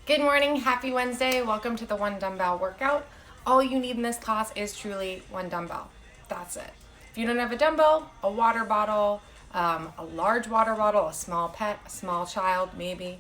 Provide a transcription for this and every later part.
Good morning, happy Wednesday. Welcome to the one dumbbell workout. All you need in this class is truly one dumbbell. That's it. If you don't have a dumbbell, a water bottle, a large water bottle, a small pet, a small child, maybe,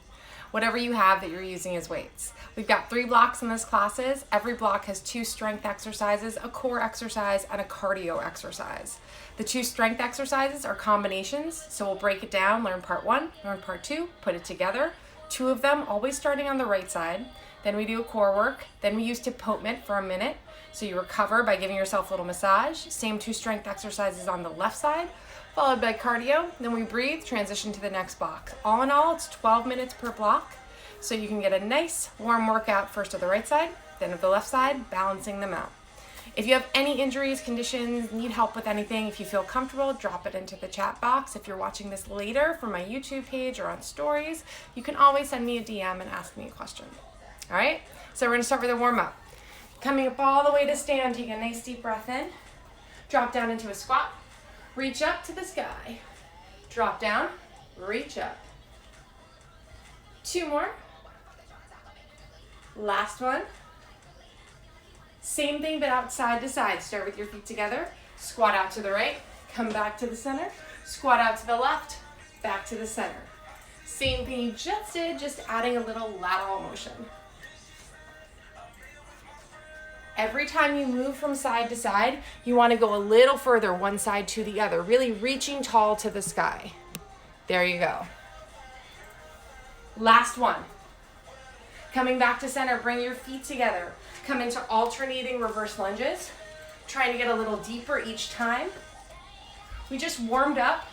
whatever you have that you're using as weights. We've got 3 blocks in this classes. Every block has 2 strength exercises, a core exercise, and a cardio exercise. The 2 strength exercises are combinations, so we'll break it down, learn part 1, learn part 2, put it together. 2 of them always starting on the right side. Then we do a core work. Then we use tip-potement for a minute. So you recover by giving yourself a little massage. Same 2 strength exercises on the left side, followed by cardio. Then we breathe, transition to the next block. All in all, it's 12 minutes per block. So you can get a nice warm workout first of the right side, then of the left side, balancing them out. If you have any injuries, conditions, need help with anything, if you feel comfortable, drop it into the chat box. If you're watching this later from my YouTube page or on stories, you can always send me a DM and ask me a question. All right, so we're gonna start with a warm up. Coming up all the way to stand, take a nice deep breath in, drop down into a squat, reach up to the sky, drop down, reach up. 2 more. Last one. Same thing, but out side to side. Start with your feet together, squat out to the right, come back to the center, squat out to the left, back to the center. Same thing you just did, just adding a little lateral motion. Every time you move from side to side, you want to go a little further one side to the other, really reaching tall to the sky. There you go. Last one. Coming back to center, bring your feet together. Come into alternating reverse lunges, trying to get a little deeper each time. We just warmed up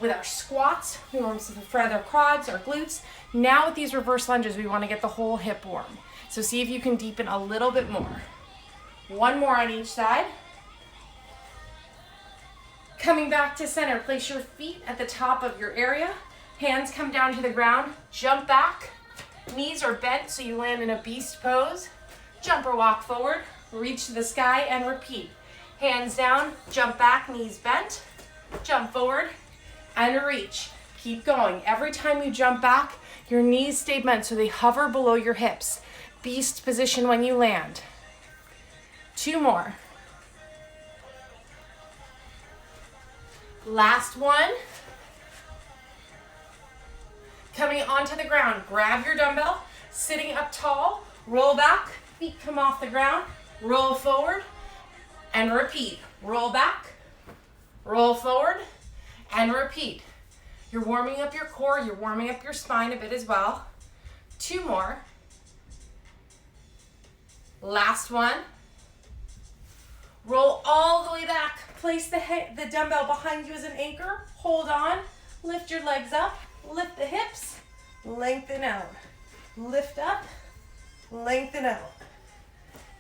with our squats. We warmed for our quads, our glutes. Now with these reverse lunges, we want to get the whole hip warm. So see if you can deepen a little bit more. 1 more on each side. Coming back to center, place your feet at the top of your area. Hands come down to the ground, jump back. Knees are bent so you land in a beast pose. Jump or walk forward, reach to the sky and repeat. Hands down, jump back, knees bent, jump forward and reach. Keep going. Every time you jump back, your knees stay bent so they hover below your hips. Beast position when you land. 2 more. Last one. Coming onto the ground, grab your dumbbell, sitting up tall, roll back, feet come off the ground, roll forward, and repeat. Roll back, roll forward, and repeat. You're warming up your core, you're warming up your spine a bit as well. 2 more. Last one. Roll all the way back. Place the dumbbell behind you as an anchor. Hold on. Lift your legs up. Lift the hips. Lengthen out. Lift up. Lengthen out.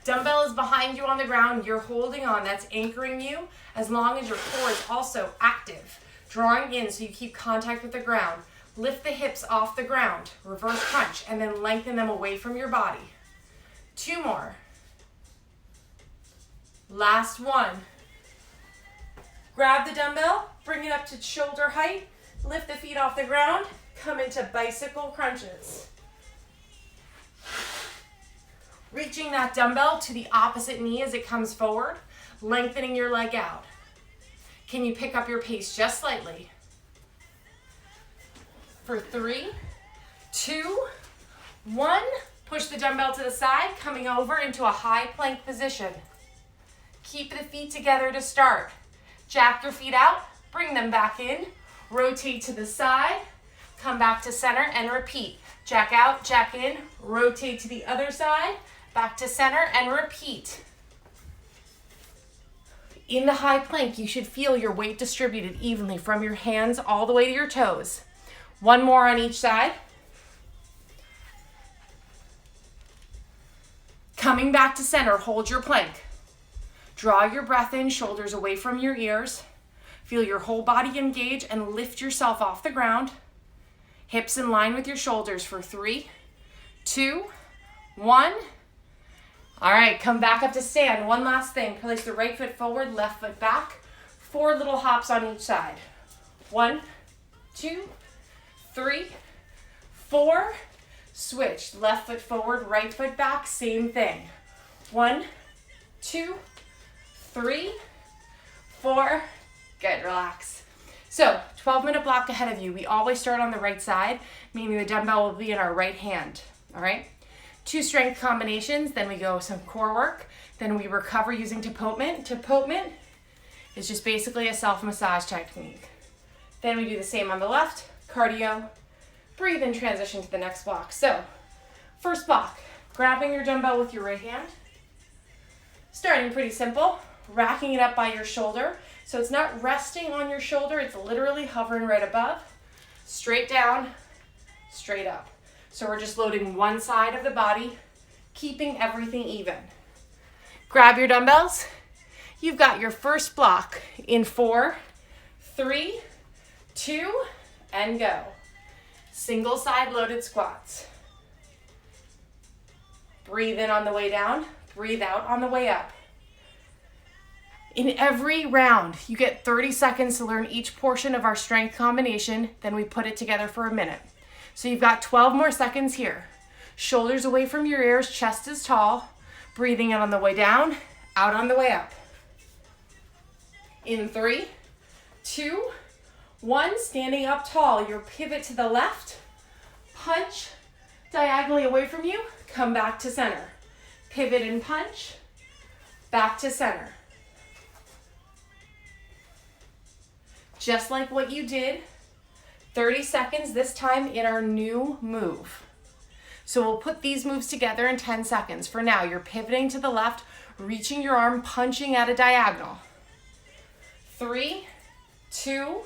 Dumbbell is behind you on the ground. You're holding on. That's anchoring you as long as your core is also active. Drawing in so you keep contact with the ground. Lift the hips off the ground. Reverse crunch and then lengthen them away from your body. 2 more. Last one. Grab the dumbbell. Bring it up to shoulder height. Lift the feet off the ground. Come into bicycle crunches. Reaching that dumbbell to the opposite knee as it comes forward, lengthening your leg out. Can you pick up your pace just slightly? For 3, 2, 1. Push the dumbbell to the side, coming over into a high plank position. Keep the feet together to start. Jack your feet out, bring them back in, rotate to the side, come back to center and repeat. Jack out, jack in, rotate to the other side, back to center and repeat. In the high plank, you should feel your weight distributed evenly from your hands all the way to your toes. 1 more on each side. Coming back to center, hold your plank. Draw your breath in, shoulders away from your ears. Feel your whole body engage and lift yourself off the ground. Hips in line with your shoulders for 3, 2, 1. All right, come back up to stand. One last thing. Place the right foot forward, left foot back. 4 little hops on each side. 1, 2, 3, 4, Switch, left foot forward, right foot back, same thing. 1, 2, 3, 4, good, relax. So 12-minute block ahead of you. We always start on the right side, meaning the dumbbell will be in our right hand, all right? 2 strength combinations, then we go some core work, then we recover using tapotement. Tapotement is just basically a self-massage technique. Then we do the same on the left, cardio, breathe and transition to the next block. So, first block, grabbing your dumbbell with your right hand. Starting pretty simple, racking it up by your shoulder. So it's not resting on your shoulder, it's literally hovering right above. Straight down, straight up. So we're just loading one side of the body, keeping everything even. Grab your dumbbells. You've got your first block in 4, 3, 2, and go. Single side loaded squats. Breathe in on the way down, breathe out on the way up. In every round, you get 30 seconds to learn each portion of our strength combination, then we put it together for a minute. So you've got 12 more seconds here. Shoulders away from your ears, chest is tall, breathing in on the way down, out on the way up. In 3, 2, 1, standing up tall, your pivot to the left, punch diagonally away from you, come back to center. Pivot and punch, back to center. Just like what you did, 30 seconds this time in our new move. So we'll put these moves together in 10 seconds. For now, you're pivoting to the left, reaching your arm, punching at a diagonal. 3, 2,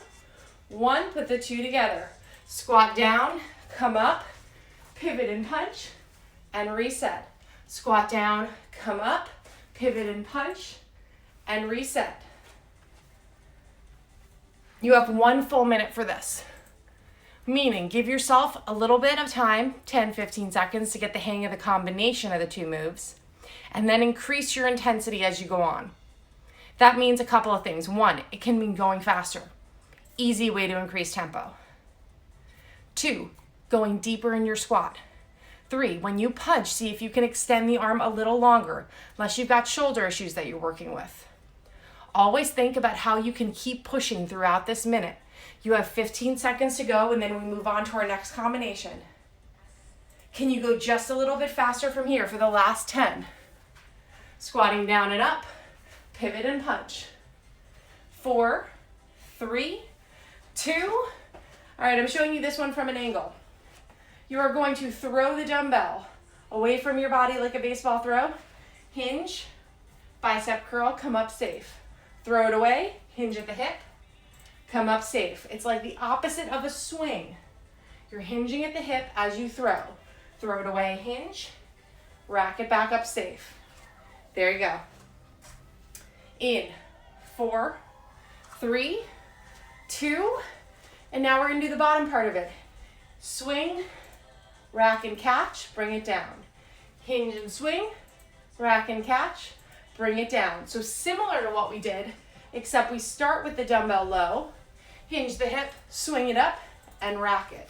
1, put the 2 together. Squat down, come up, pivot and punch, and reset. Squat down, come up, pivot and punch, and reset. You have 1 full minute for this. Meaning, give yourself a little bit of time, 10, 15 seconds, to get the hang of the combination of the 2 moves, and then increase your intensity as you go on. That means a couple of things. 1, it can mean going faster. Easy way to increase tempo. 2, going deeper in your squat. 3, when you punch, see if you can extend the arm a little longer, unless you've got shoulder issues that you're working with. Always think about how you can keep pushing throughout this minute. You have 15 seconds to go, and then we move on to our next combination. Can you go just a little bit faster from here for the last 10? Squatting down and up, pivot and punch. 4, 3, 2. All right, I'm showing you this one from an angle. You are going to throw the dumbbell away from your body like a baseball throw. Hinge, bicep curl, come up safe. Throw it away, hinge at the hip, come up safe. It's like the opposite of a swing. You're hinging at the hip as you throw. Throw it away, hinge, rack it back up safe. There you go. In 4, 3, 2, and now we're gonna do the bottom part of it. Swing, rack and catch, bring it down. Hinge and swing, rack and catch, bring it down. So similar to what we did, except we start with the dumbbell low, hinge the hip, swing it up, and rack it.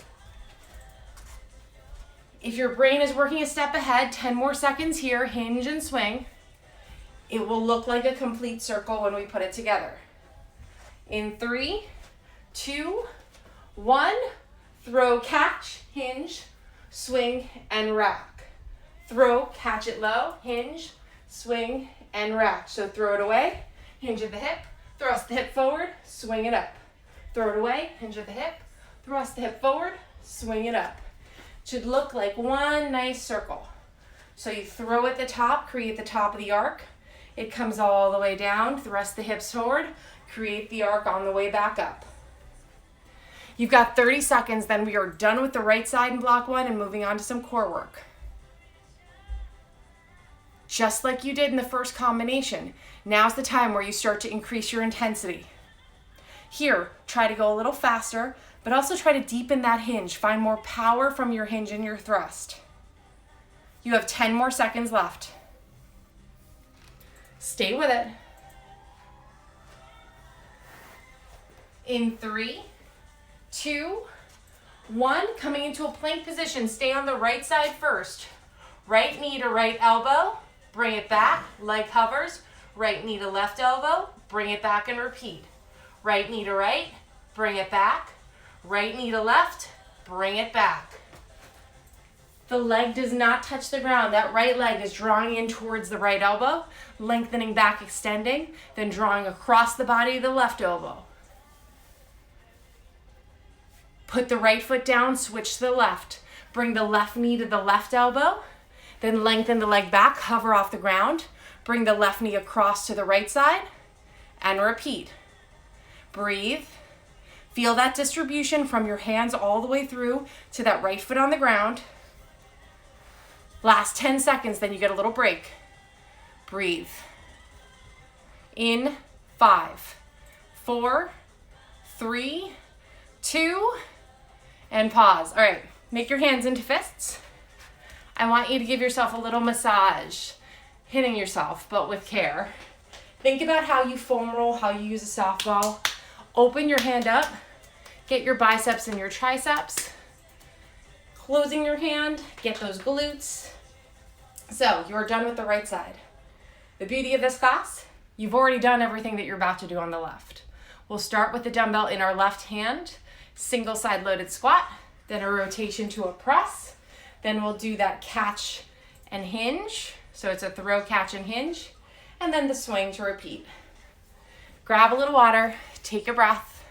If your brain is working a step ahead, 10 more seconds here, hinge and swing. It will look like a complete circle when we put it together. In 3, 2, 1, throw, catch, hinge, swing, and rack. Throw, catch it low, hinge, swing, and rack. So throw it away, hinge at the hip, thrust the hip forward, swing it up. Throw it away, hinge at the hip, thrust the hip forward, swing it up. Should look like one nice circle. So you throw at the top, create the top of the arc. It comes all the way down, thrust the hips forward, create the arc on the way back up. You've got 30 seconds, then we are done with the right side in block 1 and moving on to some core work. Just like you did in the first combination, now's the time where you start to increase your intensity. Here, try to go a little faster, but also try to deepen that hinge. Find more power from your hinge and your thrust. You have 10 more seconds left. Stay with it. In 3, 2, 1, coming into a plank position. Stay on the right side first. Right knee to right elbow, bring it back, leg hovers. Right knee to left elbow, bring it back and repeat. Right knee to right, bring it back. Right knee to left, bring it back. The leg does not touch the ground. That right leg is drawing in towards the right elbow, lengthening back, extending, then drawing across the body of the left elbow. Put the right foot down, switch to the left. Bring the left knee to the left elbow, then lengthen the leg back, hover off the ground. Bring the left knee across to the right side and repeat. Breathe. Feel that distribution from your hands all the way through to that right foot on the ground. Last 10 seconds, then you get a little break. Breathe. In 5, 4, 3, 2, and pause. All right, make your hands into fists. I want you to give yourself a little massage, hitting yourself, but with care. Think about how you foam roll, how you use a softball. Open your hand up, get your biceps and your triceps. Closing your hand, get those glutes. So you're done with the right side. The beauty of this class, you've already done everything that you're about to do on the left. We'll start with the dumbbell in our left hand, single side loaded squat, then a rotation to a press. Then we'll do that catch and hinge. So it's a throw, catch, and hinge. And then the swing to repeat. Grab a little water, take a breath,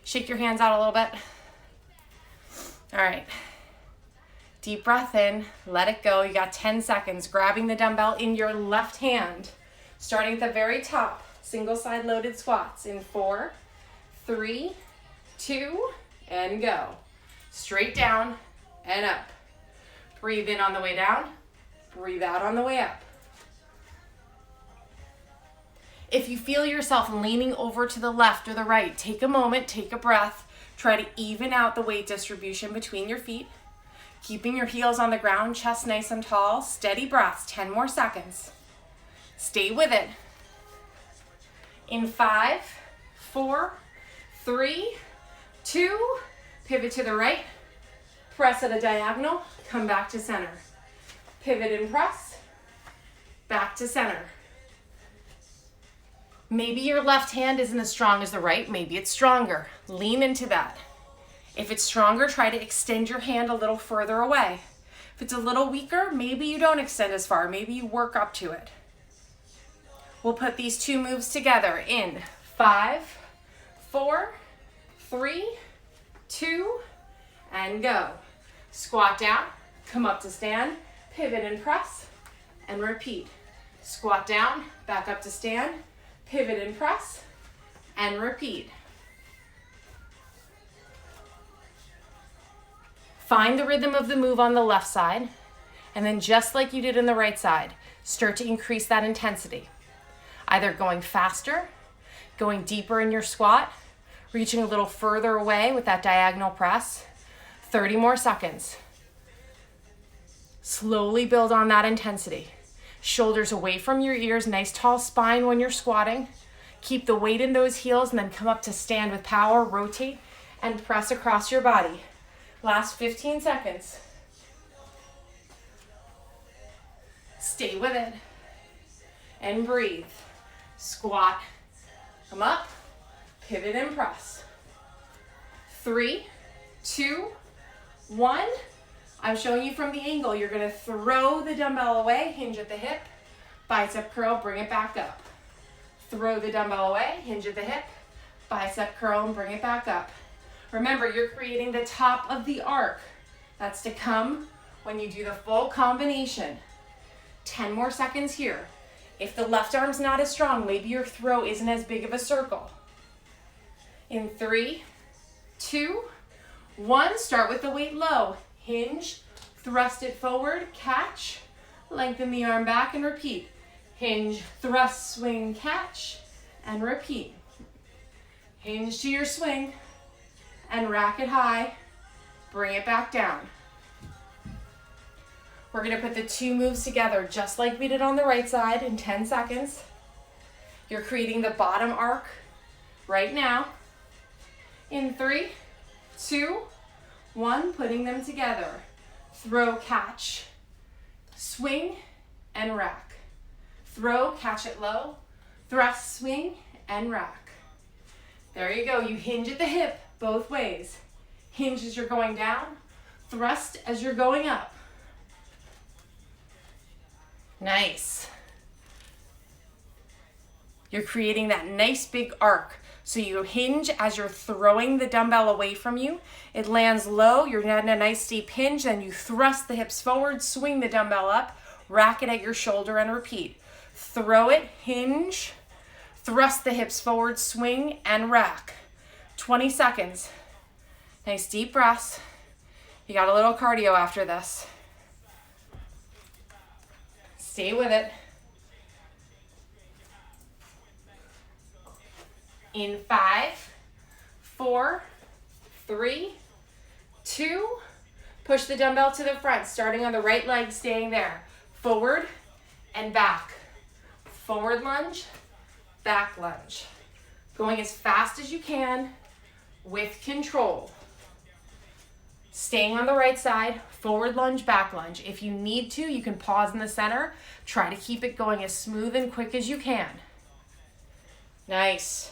shake your hands out a little bit. All right. Deep breath in, let it go. You got 10 seconds. Grabbing the dumbbell in your left hand, starting at the very top, single side loaded squats in 4, 3, 2, and go. Straight down and up. Breathe in on the way down, breathe out on the way up. If you feel yourself leaning over to the left or the right, take a moment, take a breath. Try to even out the weight distribution between your feet. Keeping your heels on the ground, chest nice and tall. Steady breaths, 10 more seconds. Stay with it. In 5, 4, 3, 2, pivot to the right. Press at a diagonal, come back to center. Pivot and press, back to center. Maybe your left hand isn't as strong as the right, maybe it's stronger. Lean into that. If it's stronger, try to extend your hand a little further away. If it's a little weaker, maybe you don't extend as far, maybe you work up to it. We'll put these two moves together in 5, 4, 3, 2, and go. Squat down, come up to stand, pivot and press, and repeat. Squat down, back up to stand, pivot and press, and repeat. Find the rhythm of the move on the left side, and then just like you did in the right side, start to increase that intensity. Either going faster, going deeper in your squat, reaching a little further away with that diagonal press. 30 more seconds. Slowly build on that intensity. Shoulders away from your ears, nice tall spine when you're squatting. Keep the weight in those heels and then come up to stand with power, rotate, and press across your body. Last 15 seconds. Stay with it. And breathe. Squat. Come up. Pivot and press. 3, 2, 1. I'm showing you from the angle. You're going to throw the dumbbell away, hinge at the hip, bicep curl, bring it back up. Throw the dumbbell away, hinge at the hip, bicep curl, and bring it back up. Remember, you're creating the top of the arc. That's to come when you do the full combination. 10 more seconds here. If the left arm's not as strong, maybe your throw isn't as big of a circle. In 3, 2, 1, start with the weight low. Hinge, thrust it forward, catch, lengthen the arm back and repeat. Hinge, thrust, swing, catch, and repeat. Hinge to your swing and rack it high. Bring it back down. We're going to put the two moves together just like we did on the right side in 10 seconds. You're creating the bottom arc right now. In 3, 2, 1, putting them together. Throw, catch, swing, and rack. Throw, catch it low, thrust, swing, and rack. There you go. You hinge at the hip both ways. Hinge as you're going down, thrust as you're going up. Nice. You're creating that nice big arc. So you hinge as you're throwing the dumbbell away from you. It lands low, you're in a nice steep hinge, then you thrust the hips forward, swing the dumbbell up, rack it at your shoulder and repeat. Throw it, hinge, thrust the hips forward, swing and rack. 20 seconds. Nice deep breaths. You got a little cardio after this. Stay with it. In 5, 4, 3, 2, push the dumbbell to the front, starting on the right leg, staying there. Forward and back. Forward lunge, back lunge. Going as fast as you can with control. Staying on the right side, forward lunge, back lunge. If you need to, you can pause in the center. Try to keep it going as smooth and quick as you can. Nice.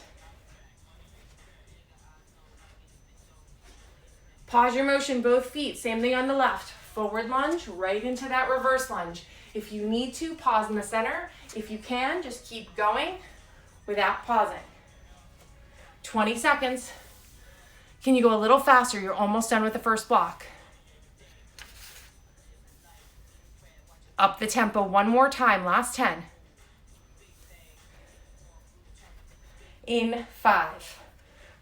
Pause your motion, both feet. Same thing on the left. Forward lunge, right into that reverse lunge. If you need to, pause in the center. If you can, just keep going without pausing. 20 seconds. Can you go a little faster? You're almost done with the first block. Up the tempo one more time, last 10. In 5,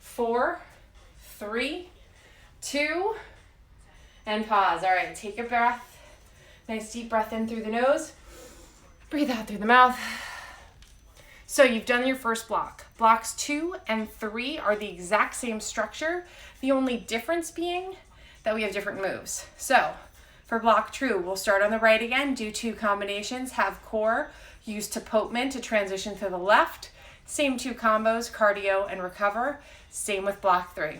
4, 3, 2, and pause. All right, take a breath. Nice deep breath in through the nose. Breathe out through the mouth. So you've done your first block. Blocks 2 and 3 are the exact same structure. The only difference being that we have different moves. So for block 2, we'll start on the right again, do 2 combinations, have core, use Tapotman to transition to the left. Same 2 combos, cardio and recover. Same with block 3.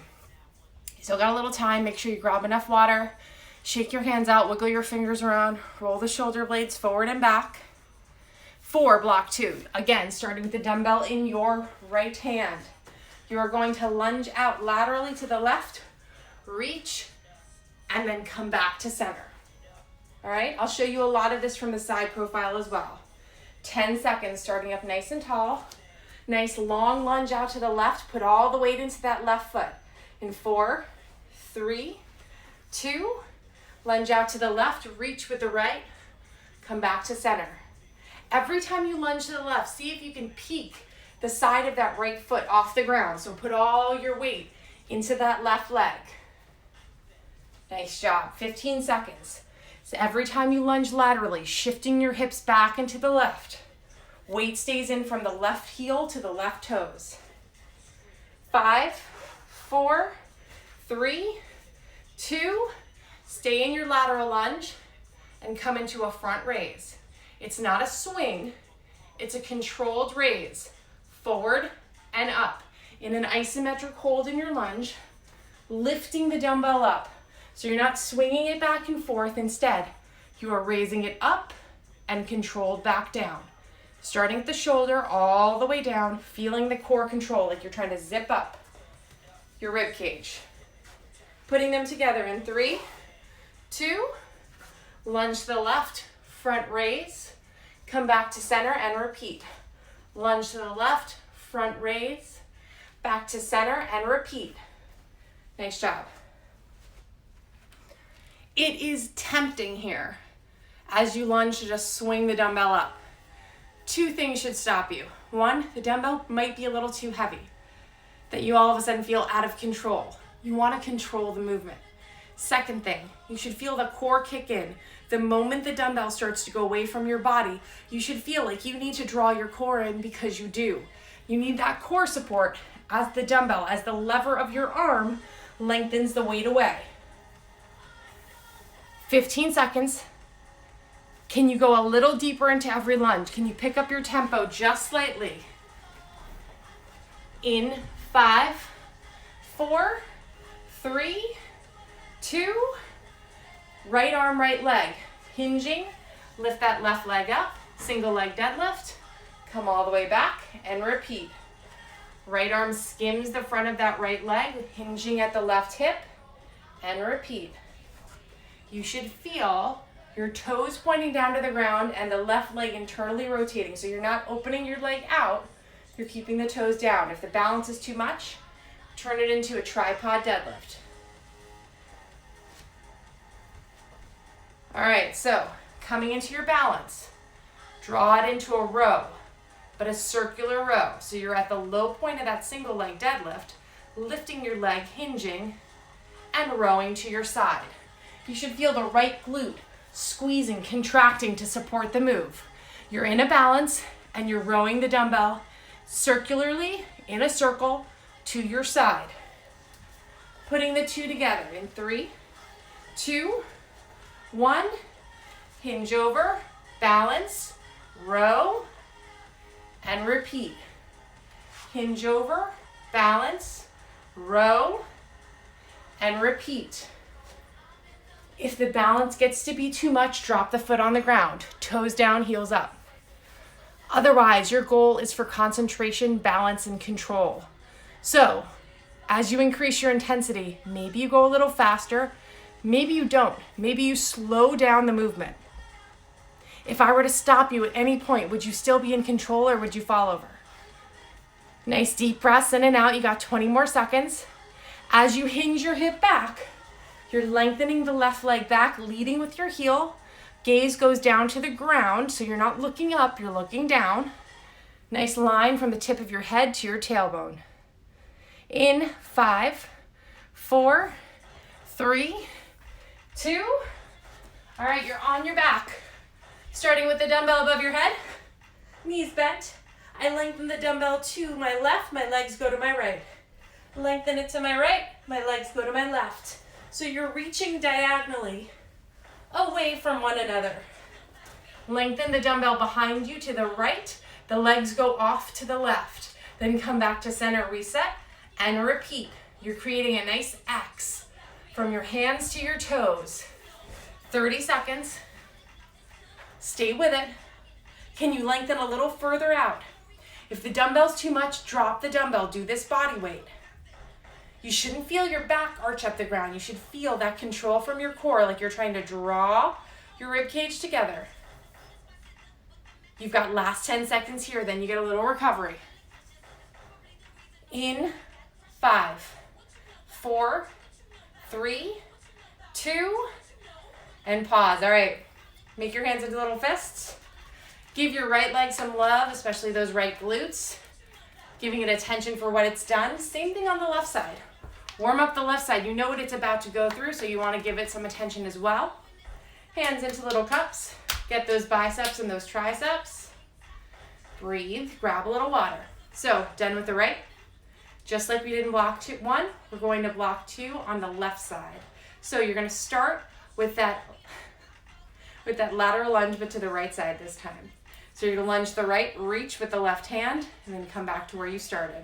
Still got a little time. Make sure you grab enough water. Shake your hands out, wiggle your fingers around, roll the shoulder blades forward and back. For block 2, again, starting with the dumbbell in your right hand. You are going to lunge out laterally to the left, reach, and then come back to center. All right, I'll show you a lot of this from the side profile as well. 10 seconds, starting up nice and tall. Nice long lunge out to the left, put all the weight into that left foot. In 4, 3, 2, lunge out to the left, reach with the right, come back to center. Every time you lunge to the left, see if you can peek the side of that right foot off the ground. So put all your weight into that left leg. Nice job. 15 seconds. So every time you lunge laterally, shifting your hips back into the left. Weight stays in from the left heel to the left toes. 5, 4, 3, 2, stay in your lateral lunge and come into a front raise. It's not a swing, it's a controlled raise. Forward and up. In an isometric hold in your lunge, lifting the dumbbell up. So you're not swinging it back and forth. Instead, you are raising it up and controlled back down. Starting at the shoulder all the way down, feeling the core control like you're trying to zip up your rib cage. Putting them together in 3, 2, lunge to the left, front raise, come back to center and repeat. Lunge to the left, front raise, back to center and repeat. Nice job. It is tempting here as you lunge to just swing the dumbbell up. 2 things should stop you. 1, the dumbbell might be a little too heavy, that you all of a sudden feel out of control. You want to control the movement. Second thing, you should feel the core kick in. The moment the dumbbell starts to go away from your body, you should feel like you need to draw your core in because you do. You need that core support as the dumbbell, as the lever of your arm lengthens the weight away. 15 seconds. Can you go a little deeper into every lunge? Can you pick up your tempo just slightly? In 5, 4, 3, 2. Right arm, right leg. Hinging, lift that left leg up, single leg deadlift, come all the way back and repeat. Right arm skims the front of that right leg, hinging at the left hip, and repeat. You should feel your toes pointing down to the ground and the left leg internally rotating. So you're not opening your leg out, you're keeping the toes down. If the balance is too much, turn it into a tripod deadlift. All right, so coming into your balance, draw it into a row, but a circular row. So you're at the low point of that single leg deadlift, lifting your leg, hinging, and rowing to your side. You should feel the right glute squeezing, contracting to support the move. You're in a balance and you're rowing the dumbbell circularly in a circle to your side. Putting the two together in 3, 2, 1, hinge over, balance, row, and repeat. Hinge over, balance, row, and repeat. If the balance gets to be too much, drop the foot on the ground, toes down, heels up. Otherwise, your goal is for concentration, balance, and control. So, as you increase your intensity, maybe you go a little faster, maybe you don't. Maybe you slow down the movement. If I were to stop you at any point, would you still be in control or would you fall over? Nice deep breaths in and out. You got 20 more seconds. As you hinge your hip back, you're lengthening the left leg back, leading with your heel. Gaze goes down to the ground, so you're not looking up, you're looking down. Nice line from the tip of your head to your tailbone. In 5, 4, 3, 2. All right, you're on your back. Starting with the dumbbell above your head, knees bent. I lengthen the dumbbell to my left, my legs go to my right. Lengthen it to my right, my legs go to my left. So you're reaching diagonally away from one another. Lengthen the dumbbell behind you to the right, the legs go off to the left. Then come back to center, reset, and repeat. You're creating a nice X from your hands to your toes. 30 seconds. Stay with it. Can you lengthen a little further out? If the dumbbell's too much, drop the dumbbell. Do this body weight. You shouldn't feel your back arch up the ground. You should feel that control from your core, like you're trying to draw your rib cage together. You've got last 10 seconds here, then you get a little recovery. In 5, 4, 3, 2, and pause. All right, make your hands into little fists. Give your right leg some love, especially those right glutes. Giving it attention for what it's done. Same thing on the left side. Warm up the left side. You know what it's about to go through, so you want to give it some attention as well. Hands into little cups. Get those biceps and those triceps. Breathe. Grab a little water. So, done with the right. Just like we did in block 1, we're going to block 2 on the left side. So you're going to start with that lateral lunge, but to the right side this time. So you're going to lunge to the right, reach with the left hand, and then come back to where you started.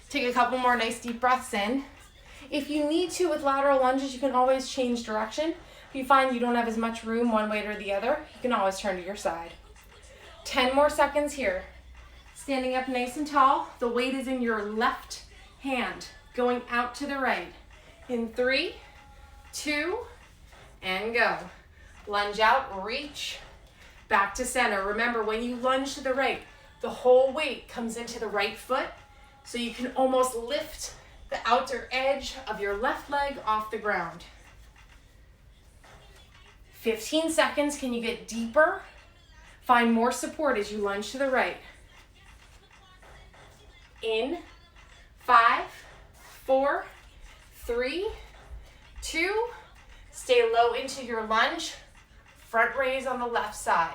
Take a couple more nice deep breaths in. If you need to with lateral lunges, you can always change direction. If you find you don't have as much room one way or the other, you can always turn to your side. 10 more seconds here. Standing up nice and tall. The weight is in your left hand, going out to the right. In 3, 2, and go. Lunge out, reach, back to center. Remember, when you lunge to the right, the whole weight comes into the right foot, so you can almost lift the outer edge of your left leg off the ground. 15 seconds. Can you get deeper? Find more support as you lunge to the right. In 5, 4, 3, 2, stay low into your lunge. Front raise on the left side.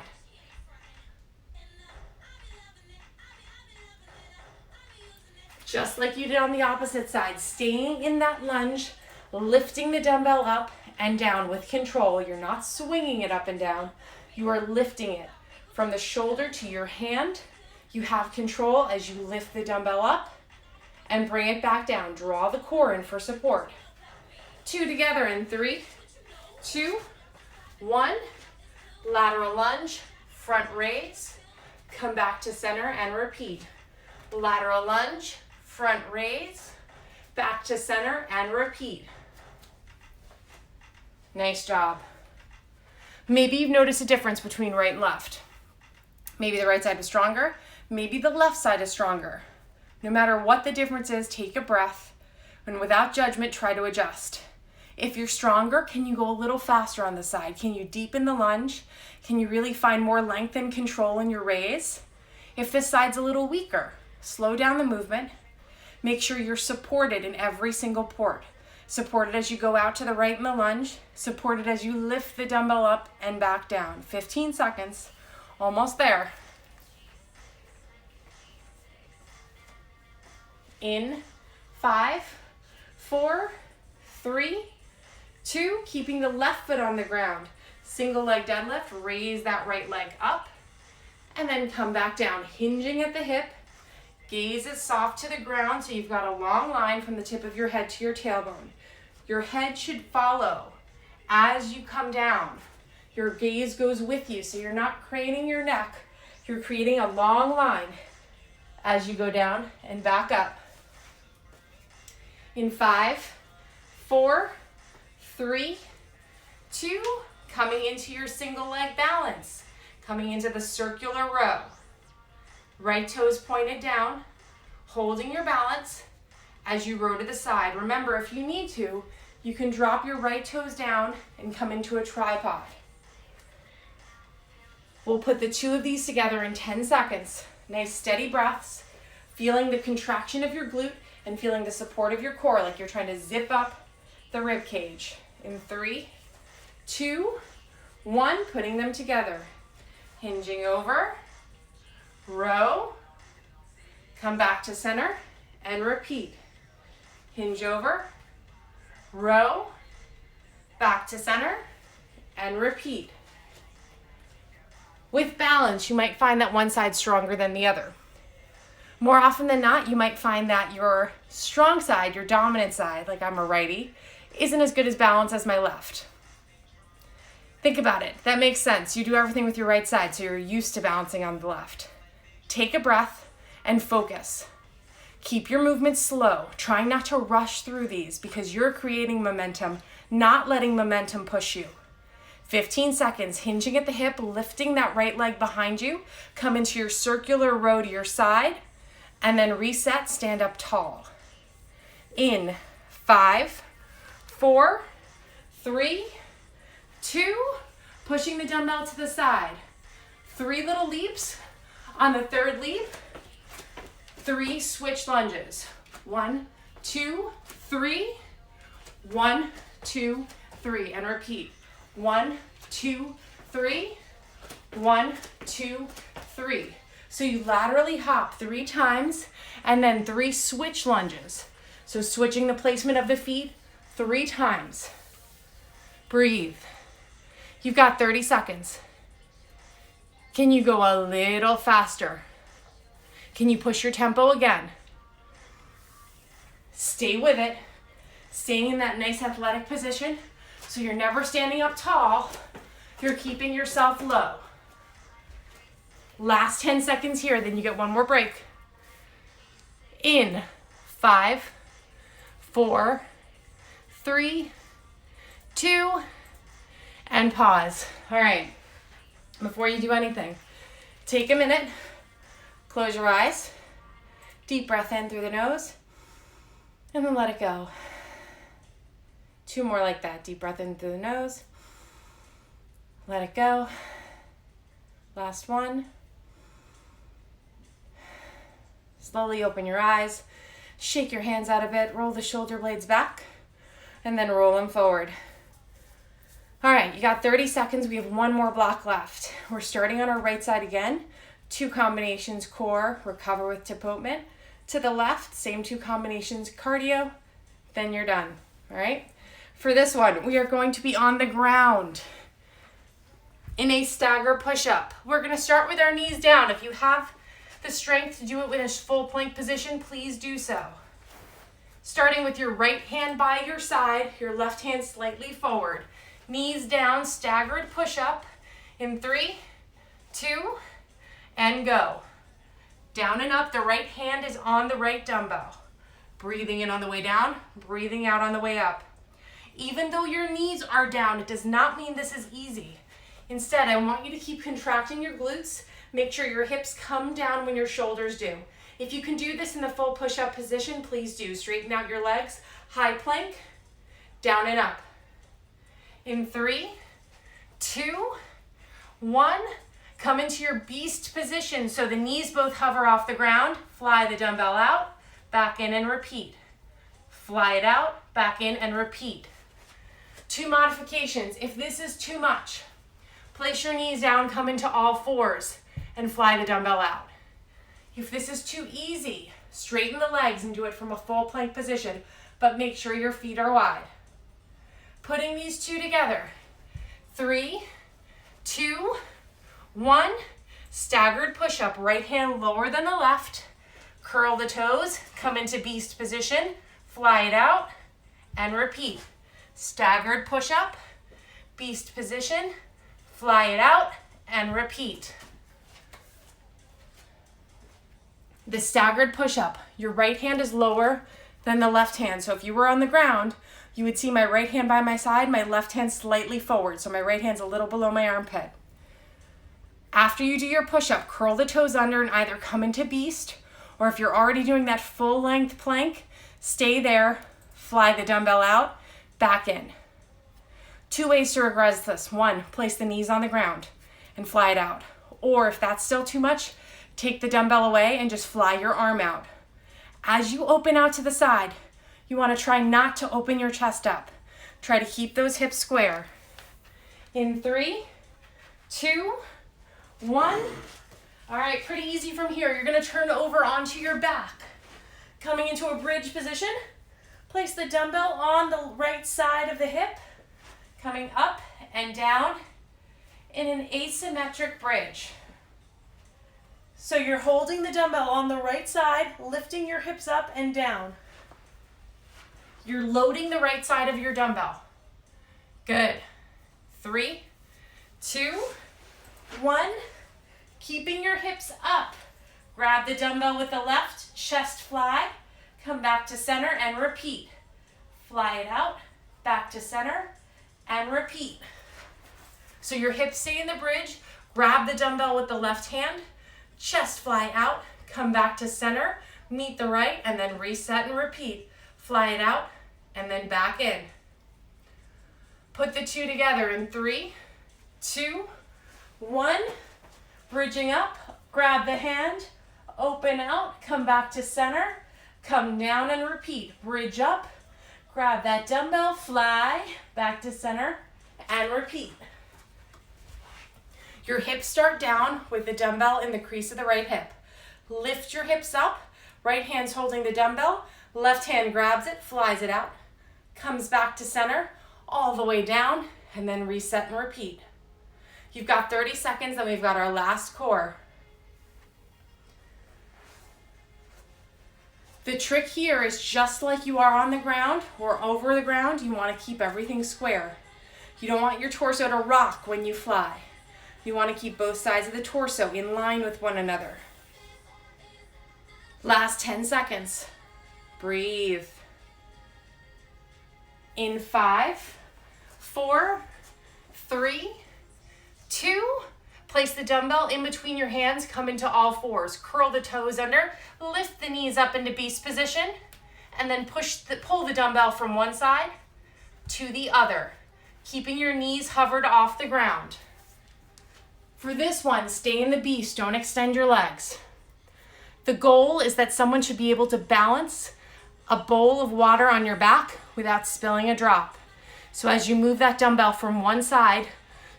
Just like you did on the opposite side, staying in that lunge, lifting the dumbbell up and down with control. You're not swinging it up and down. You are lifting it from the shoulder to your hand. You have control as you lift the dumbbell up and bring it back down. Draw the core in for support. 2 together in 3, 2, 1. Lateral lunge, front raise, come back to center and repeat. Lateral lunge, front raise, back to center and repeat. Nice job. Maybe you've noticed a difference between right and left. Maybe the right side is stronger, maybe the left side is stronger. No matter what the difference is, take a breath, and without judgment, try to adjust. If you're stronger, can you go a little faster on the side? Can you deepen the lunge? Can you really find more length and control in your raise? If this side's a little weaker, slow down the movement. Make sure you're supported in every single port. Supported as you go out to the right in the lunge. Supported as you lift the dumbbell up and back down. 15 seconds. Almost there. In 5, 4, 3, 2, keeping the left foot on the ground. Single leg deadlift, raise that right leg up, and then come back down, hinging at the hip. Gaze is soft to the ground, so you've got a long line from the tip of your head to your tailbone. Your head should follow as you come down. Your gaze goes with you, so you're not craning your neck. You're creating a long line as you go down and back up. In 5, 4, 3, 2, coming into your single leg balance, coming into the circular row. Right toes pointed down, holding your balance as you row to the side. Remember, if you need to, you can drop your right toes down and come into a tripod. We'll put the 2 of these together in 10 seconds. Nice steady breaths, feeling the contraction of your glute and feeling the support of your core like you're trying to zip up the rib cage. In 3, 2, 1, putting them together. Hinging over, row, come back to center, and repeat. Hinge over, row, back to center, and repeat. With balance, you might find that one side's stronger than the other. More often than not, you might find that your strong side, your dominant side, like I'm a righty, isn't as good as balance as my left. Think about it. That makes sense. You do everything with your right side, so you're used to balancing on the left. Take a breath and focus. Keep your movements slow, trying not to rush through these because you're creating momentum, not letting momentum push you. 15 seconds, hinging at the hip, lifting that right leg behind you, come into your circular row to your side, and then reset, stand up tall. In 5, 4, 3, 2, pushing the dumbbell to the side. 3 little leaps. On the 3rd leap, 3 switch lunges. 1, 2, 3. 1, 2, 3. And repeat. 1, 2, 3. 1, 2, 3. So you laterally hop 3 times and then 3 switch lunges. So switching the placement of the feet 3 times. Breathe. You've got 30 seconds. Can you go a little faster? Can you push your tempo again? Stay with it. Staying in that nice athletic position. So you're never standing up tall. You're keeping yourself low. Last 10 seconds here, then you get one more break. In 5, 4, 3, 2, and pause. All right, before you do anything, take a minute, close your eyes, deep breath in through the nose, and then let it go. 2 more like that. Deep breath in through the nose, let it go. Last one. Slowly open your eyes, shake your hands out a bit, roll the shoulder blades back, and then roll them forward. All right, you got 30 seconds. We have 1 more block left. We're starting on our right side again. 2 combinations, core, recover with tip movement. To the left, same 2 combinations, cardio, then you're done, all right? For this one, we are going to be on the ground in a stagger push-up. We're gonna start with our knees down. If you have the strength to do it with a full plank position, please do so. Starting with your right hand by your side, your left hand slightly forward. Knees down, staggered push-up in 3, 2, and go. Down and up, the right hand is on the right dumbbell. Breathing in on the way down, breathing out on the way up. Even though your knees are down, it does not mean this is easy. Instead, I want you to keep contracting your glutes. Make sure your hips come down when your shoulders do. If you can do this in the full push-up position, please do. Straighten out your legs, high plank, down and up. In 3, 2, 1, come into your beast position. So the knees both hover off the ground. Fly the dumbbell out, back in and repeat. Fly it out, back in and repeat. 2 modifications. If this is too much, place your knees down, come into all fours, and fly the dumbbell out. If this is too easy, straighten the legs and do it from a full plank position, but make sure your feet are wide. Putting these 2 together. 3, 2, 1. Staggered push-up. Right hand lower than the left. Curl the toes. Come into beast position. Fly it out and repeat. Staggered push-up. Beast position. Fly it out and repeat. The staggered push-up, your right hand is lower than the left hand. So if you were on the ground, you would see my right hand by my side, my left hand slightly forward. So my right hand's a little below my armpit. After you do your push-up, curl the toes under and either come into beast, or if you're already doing that full length plank, stay there, fly the dumbbell out, back in. 2 ways to regress this. 1, place the knees on the ground and fly it out. Or if that's still too much, take the dumbbell away and just fly your arm out. As you open out to the side, you want to try not to open your chest up. Try to keep those hips square. In 3, 2, 1. All right, pretty easy from here. You're going to turn over onto your back. Coming into a bridge position, place the dumbbell on the right side of the hip, coming up and down in an asymmetric bridge. So you're holding the dumbbell on the right side, lifting your hips up and down. You're loading the right side of your dumbbell. Good. 3, 2, 1. Keeping your hips up. Grab the dumbbell with the left, chest fly, come back to center and repeat. Fly it out, back to center and repeat. So your hips stay in the bridge, grab the dumbbell with the left hand, chest fly out, come back to center, meet the right, and then reset and repeat. Fly it out, and then back in. Put the 2 together in 3, 2, 1. Bridging up, grab the hand, open out, come back to center, come down and repeat. Bridge up, grab that dumbbell, fly, back to center, and repeat. Your hips start down with the dumbbell in the crease of the right hip. Lift your hips up, right hand's holding the dumbbell, left hand grabs it, flies it out, comes back to center, all the way down, and then reset and repeat. You've got 30 seconds, then we've got our last core. The trick here is just like you are on the ground or over the ground, you want to keep everything square. You don't want your torso to rock when you fly. You want to keep both sides of the torso in line with one another. Last 10 seconds. Breathe. In 5, 4, 3, 2, place the dumbbell in between your hands, come into all fours. Curl the toes under, lift the knees up into beast position, and then pull the dumbbell from one side to the other, keeping your knees hovered off the ground. For this one, stay in the beast, don't extend your legs. The goal is that someone should be able to balance a bowl of water on your back without spilling a drop. So as you move that dumbbell from one side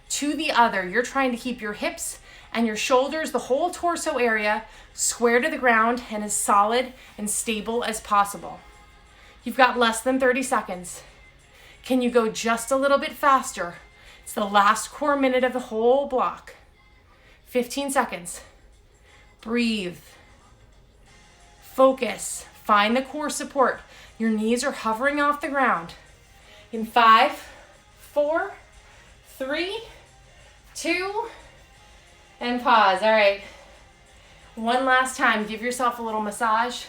to the other, you're trying to keep your hips and your shoulders, the whole torso area, square to the ground and as solid and stable as possible. You've got less than 30 seconds. Can you go just a little bit faster? It's the last core minute of the whole block. 15 seconds. Breathe. Focus. Find the core support. Your knees are hovering off the ground. In 5, 4, 3, 2, and pause. All right. One last time, give yourself a little massage.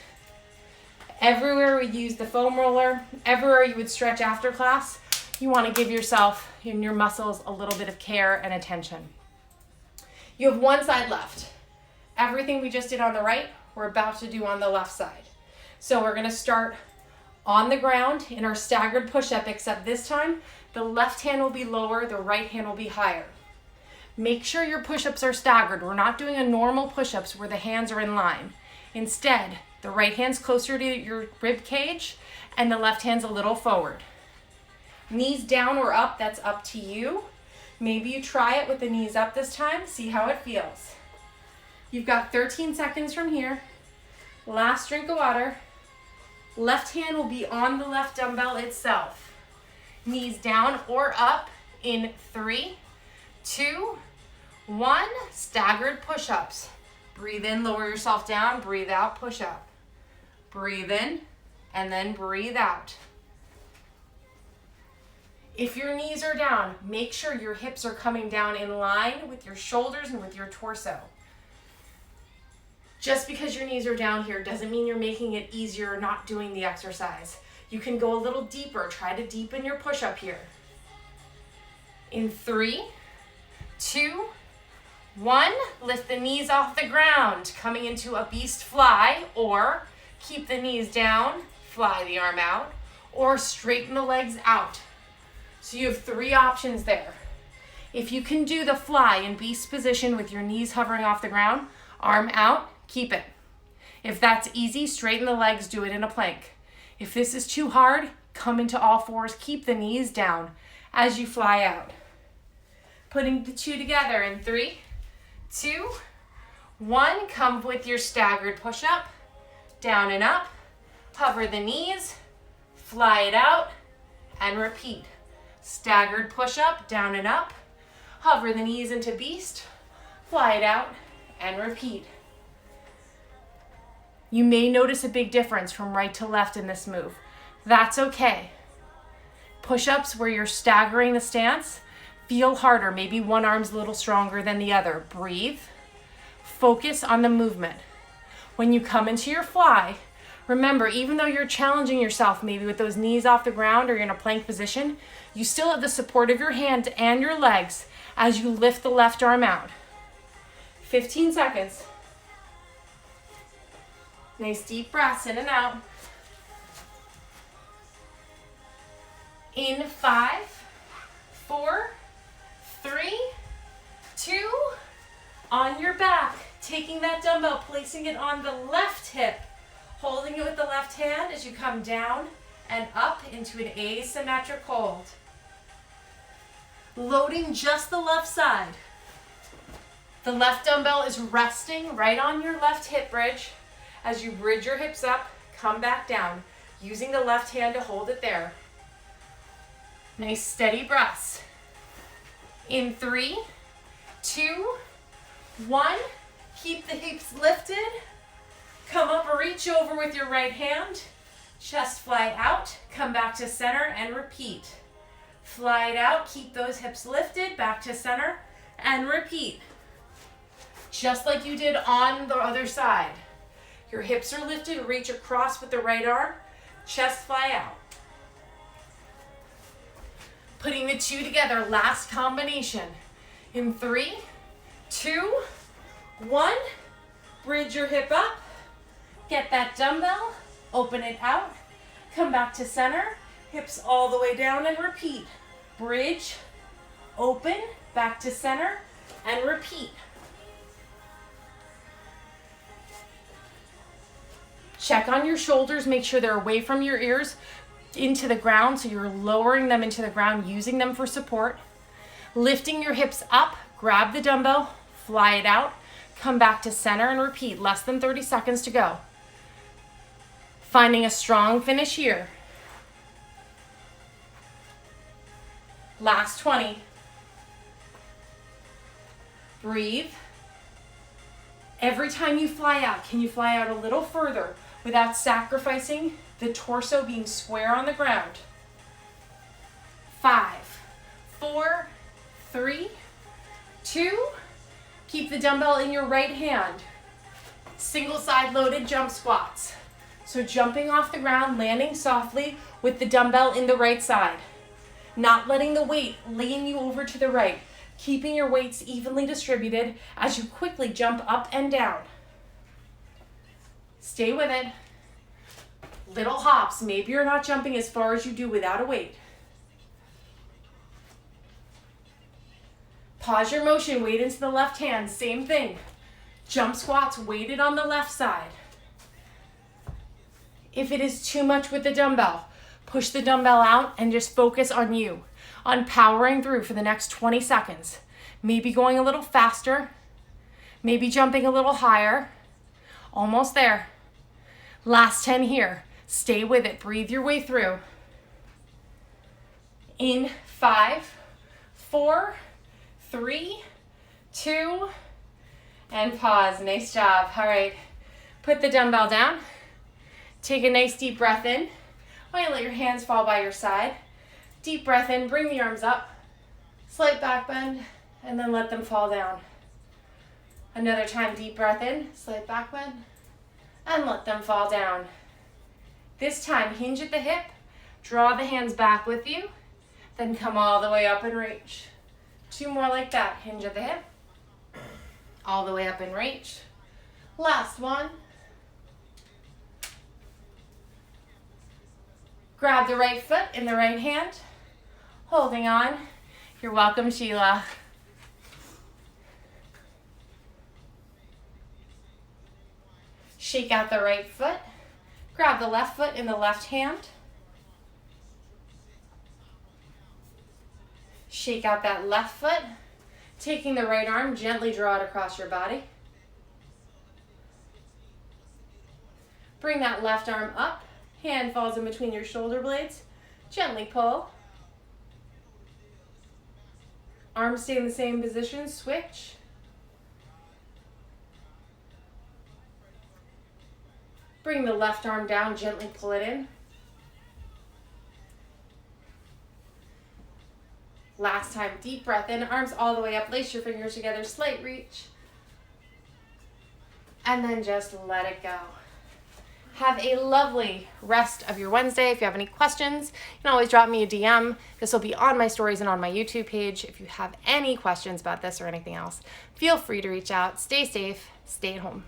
Everywhere we use the foam roller, everywhere you would stretch after class, you want to give yourself and your muscles a little bit of care and attention. You have one side left. Everything we just did on the right, we're about to do on the left side. So we're going to start on the ground in our staggered push-up, except this time, the left hand will be lower, the right hand will be higher. Make sure your push-ups are staggered. We're not doing a normal push-ups where the hands are in line. Instead, the right hand's closer to your rib cage and the left hand's a little forward. Knees down or up, that's up to you. Maybe you try it with the knees up this time, see how it feels. You've got 13 seconds from here. Last drink of water. Left hand will be on the left dumbbell itself. Knees down or up in 3, 2, 1. Staggered push-ups. Breathe in, lower yourself down, breathe out, push up. Breathe in, and then breathe out. If your knees are down, make sure your hips are coming down in line with your shoulders and with your torso. Just because your knees are down here doesn't mean you're making it easier not doing the exercise. You can go a little deeper. Try to deepen your push-up here. In 3, 2, 1, lift the knees off the ground, coming into a beast fly, or keep the knees down, fly the arm out, or straighten the legs out. So you have 3 options there. If you can do the fly in beast position with your knees hovering off the ground, arm out, keep it. If that's easy, straighten the legs, do it in a plank. If this is too hard, come into all fours, keep the knees down as you fly out. Putting the 2 together in 3, 2, 1. Come with your staggered push-up, down and up, hover the knees, fly it out, and repeat. Staggered push-up, down and up, hover the knees into beast, fly it out, and repeat. You may notice a big difference from right to left in this move. That's okay. Push-ups where you're staggering the stance feel harder. Maybe one arm's a little stronger than the other. Breathe. Focus on the movement. When you come into your fly, remember, even though you're challenging yourself maybe with those knees off the ground or you're in a plank position, you still have the support of your hand and your legs as you lift the left arm out. 15 seconds. Nice deep breaths in and out. In 5, 4, 3, 2, on your back, taking that dumbbell, placing it on the left hip, holding it with the left hand as you come down and up into an asymmetric hold. Loading just the left side. The left dumbbell is resting right on your left hip bridge. As you bridge your hips up, come back down, using the left hand to hold it there. Nice steady breaths. In 3, 2, 1, keep the hips lifted. Come up or reach over with your right hand. Chest fly out, come back to center and repeat. Fly it out, keep those hips lifted, back to center and repeat. Just like you did on the other side. Your hips are lifted, reach across with the right arm, chest fly out. Putting the 2 together, last combination. In 3, 2, 1, bridge your hip up, get that dumbbell, open it out, come back to center, hips all the way down and repeat. Bridge, open, back to center, and repeat. Check on your shoulders, make sure they're away from your ears into the ground, so you're lowering them into the ground, using them for support. Lifting your hips up, grab the dumbbell, fly it out, come back to center and repeat. Less than 30 seconds to go. Finding a strong finish here. Last 20. Breathe. Every time you fly out, can you fly out a little further without sacrificing the torso being square on the ground. 5, 4, 3, 2, keep the dumbbell in your right hand. Single side loaded jump squats. So jumping off the ground, landing softly with the dumbbell in the right side. Not letting the weight lean you over to the right. Keeping your weights evenly distributed as you quickly jump up and down. Stay with it. Little hops. Maybe you're not jumping as far as you do without a weight. Pause your motion, weight into the left hand, same thing. Jump squats weighted on the left side. If it is too much with the dumbbell, push the dumbbell out and just focus on you, on powering through for the next 20 seconds. Maybe going a little faster, maybe jumping a little higher. Almost there. Last 10 here. Stay with it, breathe your way through. In 5, 4, 3, 2, and pause. Nice job. All right, put the dumbbell down. Take a nice deep breath in. Why don't you let your hands fall by your side. Deep breath in, bring the arms up. Slight back bend, and then let them fall down. Another time, deep breath in, slight back bend, and let them fall down. This time, hinge at the hip, draw the hands back with you, then come all the way up and reach. 2 more like that. Hinge at the hip, all the way up and reach. Last one. Grab the right foot in the right hand, holding on. You're welcome, Sheila. Shake out the right foot. Grab the left foot in the left hand. Shake out that left foot. Taking the right arm, gently draw it across your body. Bring that left arm up. Hand falls in between your shoulder blades. Gently pull. Arms stay in the same position. Switch. Bring the left arm down. Gently pull it in. Last time, deep breath in. Arms all the way up. Lace your fingers together. Slight reach. And then just let it go. Have a lovely rest of your Wednesday. If you have any questions, you can always drop me a DM. This will be on my stories and on my YouTube page. If you have any questions about this or anything else, feel free to reach out. Stay safe. Stay at home.